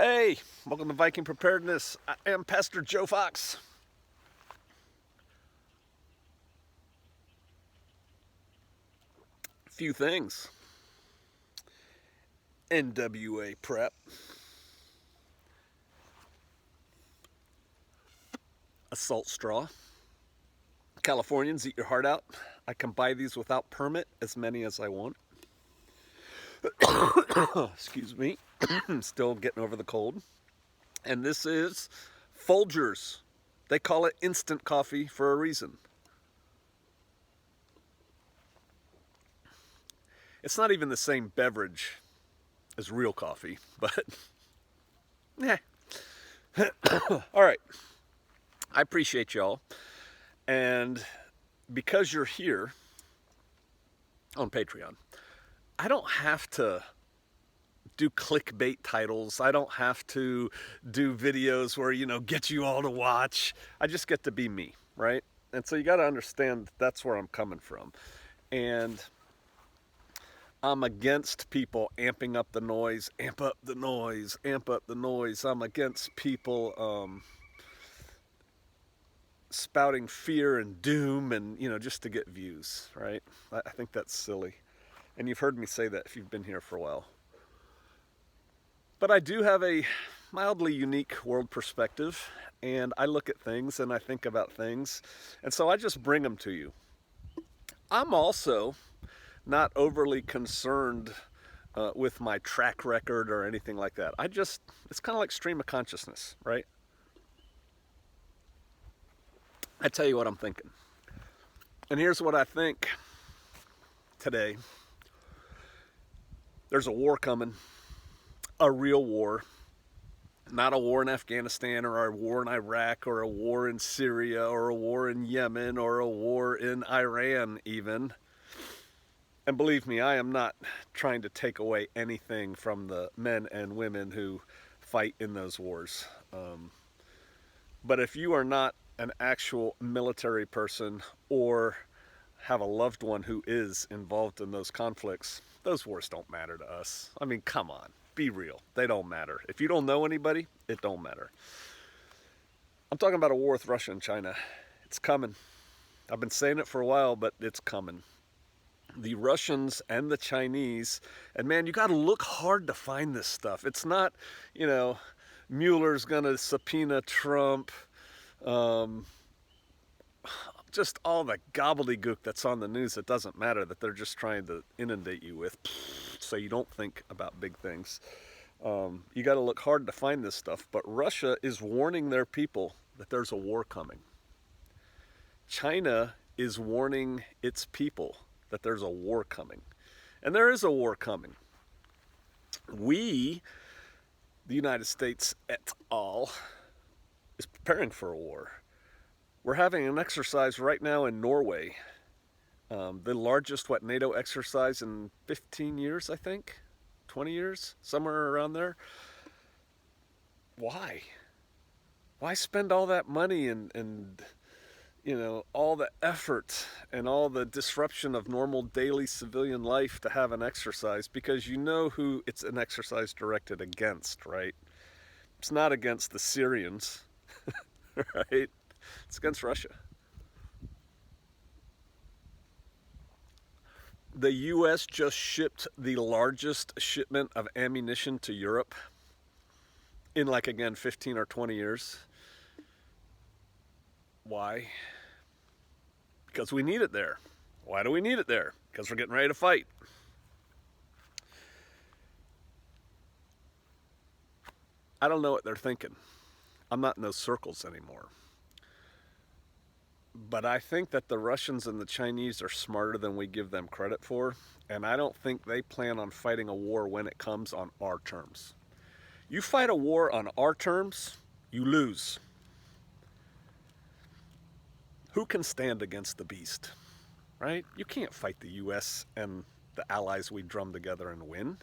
Hey, welcome to Viking Preparedness. I am Pastor Joe Fox. A few things. NWA prep. Assault straw. Californians, eat your heart out. I can buy these without permit, as many as I want. Excuse me. Still getting over the cold. And this is Folgers. They call it instant coffee for a reason. It's not even the same beverage as real coffee, but yeah. All right. I appreciate y'all. And because you're here on Patreon, I don't have to do clickbait titles. I don't have to do videos where, get you all to watch. I just get to be me, right? And so you got to understand that's where I'm coming from. And I'm against people amping up the noise, amp up the noise, amp up the noise. I'm against people spouting fear and doom and, just to get views, right? I think that's silly. And you've heard me say that if you've been here for a while. But I do have a mildly unique world perspective, and I look at things and I think about things, and so I just bring them to you. I'm also not overly concerned with my track record or anything like that. It's kind of like stream of consciousness, right? I tell you what I'm thinking. And here's what I think today. There's a war coming, a real war. Not a war in Afghanistan or a war in Iraq or a war in Syria or a war in Yemen or a war in Iran even. And believe me, I am not trying to take away anything from the men and women who fight in those wars. But if you are not an actual military person or have a loved one who is involved in those conflicts, those wars don't matter to us. I mean, come on, be real. They don't matter. If you don't know anybody, it don't matter. I'm talking about a war with Russia and China. It's coming. I've been saying it for a while, but it's coming. The Russians and the Chinese, and man, you got to look hard to find this stuff. It's not, Mueller's going to subpoena Trump, just all the gobbledygook that's on the news that doesn't matter, that they're just trying to inundate you with so you don't think about big things. You got to look hard to find this stuff, but Russia is warning their people that there's a war coming. China is warning its people that there's a war coming. And there is a war coming. We, the United States et al., is preparing for a war. We're having an exercise right now in Norway. The largest, NATO exercise in 15 years, I think? 20 years? Somewhere around there. Why? Why spend all that money and all the effort and all the disruption of normal daily civilian life to have an exercise? Because you know who it's an exercise directed against, right? It's not against the Syrians, right? It's against Russia. The U.S. just shipped the largest shipment of ammunition to Europe in 15 or 20 years. Why? Because we need it there. Why do we need it there? Because we're getting ready to fight. I don't know what they're thinking. I'm not in those circles anymore. But I think that the Russians and the Chinese are smarter than we give them credit for, and I don't think they plan on fighting a war when it comes on our terms. You fight a war on our terms, you lose. Who can stand against the beast, right? You can't fight the U.S. and the allies we drum together and win.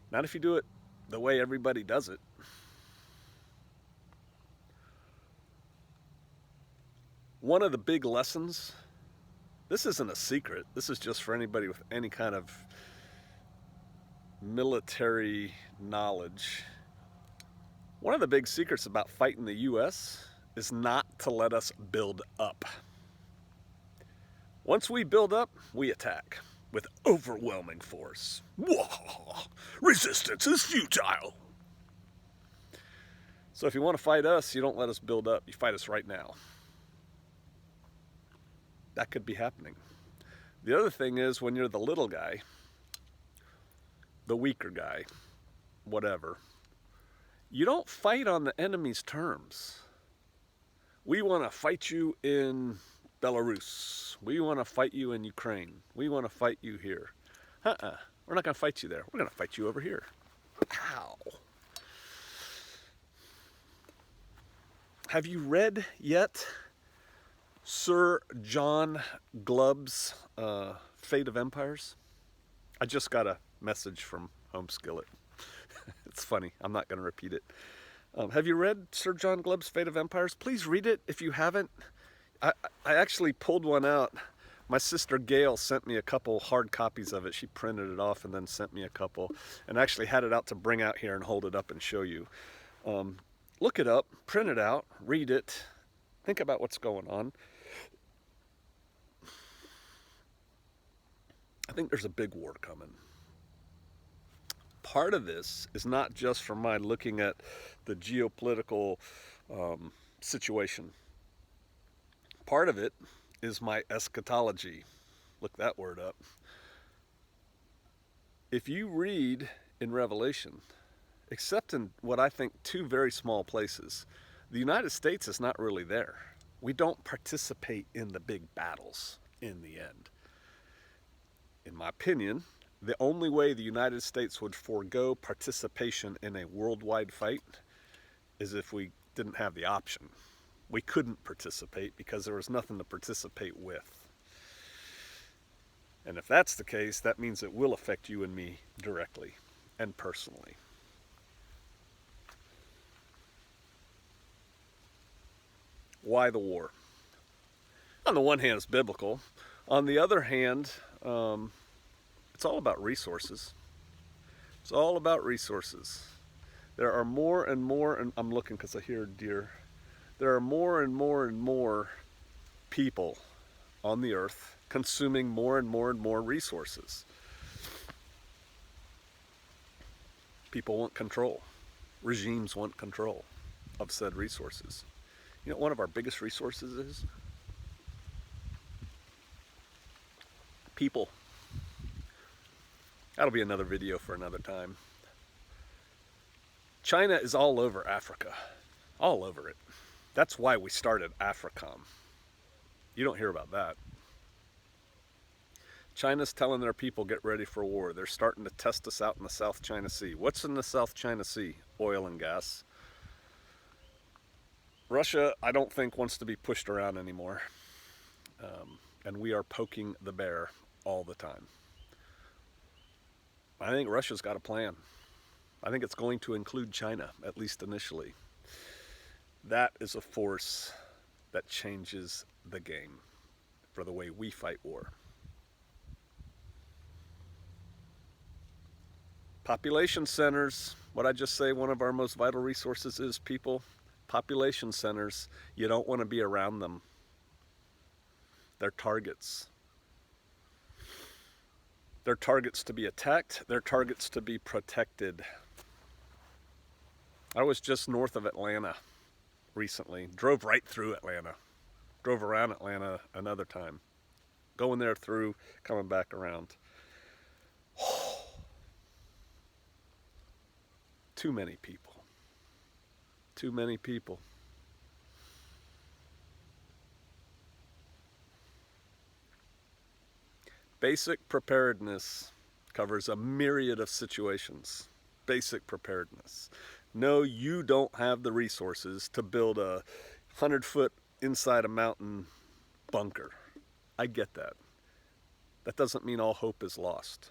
Not if you do it the way everybody does it. One of the big lessons, this isn't a secret, this is just for anybody with any kind of military knowledge, One of the big secrets about fighting the U.S. is not to let us build up. Once we build up, we attack with overwhelming force. Resistance is futile. So if you want to fight us, you don't let us build up. You fight us right now. That could be happening. The other thing is when you're the little guy, the weaker guy, whatever, you don't fight on the enemy's terms. We want to fight you in Belarus. We want to fight you in Ukraine. We want to fight you here. We're not going to fight you there. We're going to fight you over here. Pow. Have you read yet Sir John Glubb's Fate of Empires? I just got a message from Home Skillet. It's funny. I'm not going to repeat it. Have you read Sir John Glubb's Fate of Empires? Please read it if you haven't. I actually pulled one out. My sister Gail sent me a couple hard copies of it. She printed it off and then sent me a couple, and actually had it out to bring out here and hold it up and show you. Look it up, print it out, read it, think about what's going on. I think there's a big war coming. Part of this is not just from my looking at the geopolitical situation. Part of it is my eschatology. Look that word up. If you read in Revelation, except in what I think two very small places, the United States is not really there. We don't participate in the big battles in the end. In my opinion, the only way the United States would forego participation in a worldwide fight is if we didn't have the option. We couldn't participate because there was nothing to participate with. And if that's the case, that means it will affect you and me directly and personally. Why the war? On the one hand, it's biblical. On the other hand, it's all about resources. It's all about resources. There are more and more, and I'm looking because I hear deer. There are more and more and more people on the earth consuming more and more and more resources. People want control. Regimes want control of said resources. You know what one of our biggest resources is? People. That'll be another video for another time. China is all over Africa. All over it. That's why we started AFRICOM. You don't hear about that. China's telling their people, get ready for war. They're starting to test us out in the South China Sea. What's in the South China Sea? Oil and gas. Russia, I don't think, wants to be pushed around anymore. And we are poking the bear all the time. I think Russia's got a plan. I think it's going to include China, at least initially. That is a force that changes the game for the way we fight war. Population centers, what I just say, one of our most vital resources is people. Population centers, you don't want to be around them. They're targets. They're targets to be attacked. They're targets to be protected. I was just north of Atlanta recently. Drove right through Atlanta. Drove around Atlanta another time. Going there through, coming back around. Too many people. Too many people. Basic preparedness covers a myriad of situations. Basic preparedness. No, you don't have the resources to build a 100-foot inside a mountain bunker. I get that. That doesn't mean all hope is lost.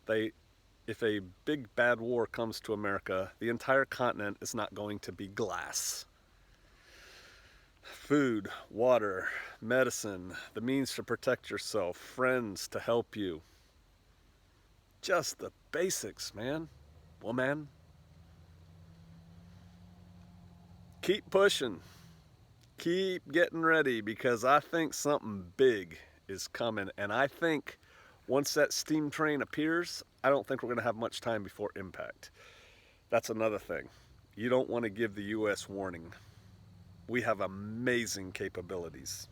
If a big bad war comes to America, the entire continent is not going to be glass. Food, water, medicine, the means to protect yourself, friends to help you. Just the basics, man. Woman. keep pushing. Keep getting ready, because I think something big is coming. And I think once that steam train appears, I don't think we're going to have much time before impact. That's another thing. You don't want to give the U.S. warning. We have amazing capabilities.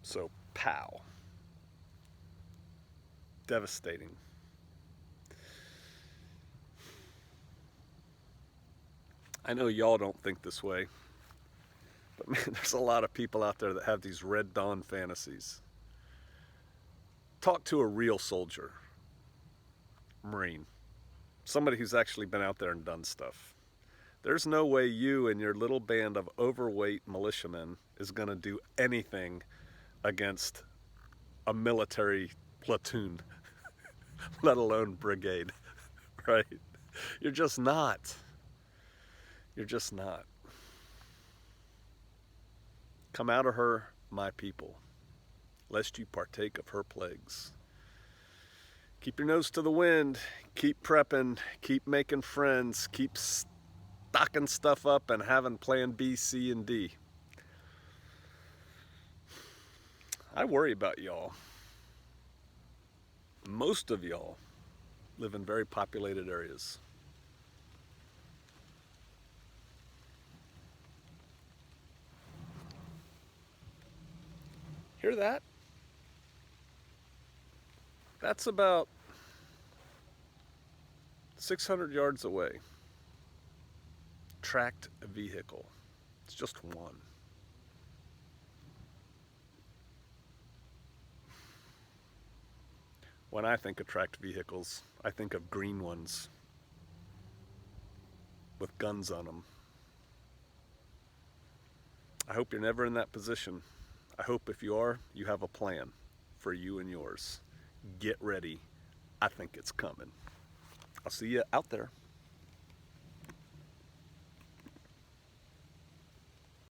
So, pow. Devastating. I know y'all don't think this way, but man, there's a lot of people out there that have these Red Dawn fantasies. Talk to a real soldier, Marine, somebody who's actually been out there and done stuff. There's no way you and your little band of overweight militiamen is going to do anything against a military platoon, let alone brigade, right? You're just not. You're just not. Come out of her, my people, lest you partake of her plagues. Keep your nose to the wind. Keep prepping. Keep making friends. Keep stocking stuff up and having plan B, C, and D. I worry about y'all. Most of y'all live in very populated areas. Hear that? That's about 600 yards away. Tracked vehicle. It's just one. When I think of tracked vehicles, I think of green ones with guns on them. I hope you're never in that position. I hope if you are, you have a plan for you and yours. Get ready. I think it's coming. I'll see you out there.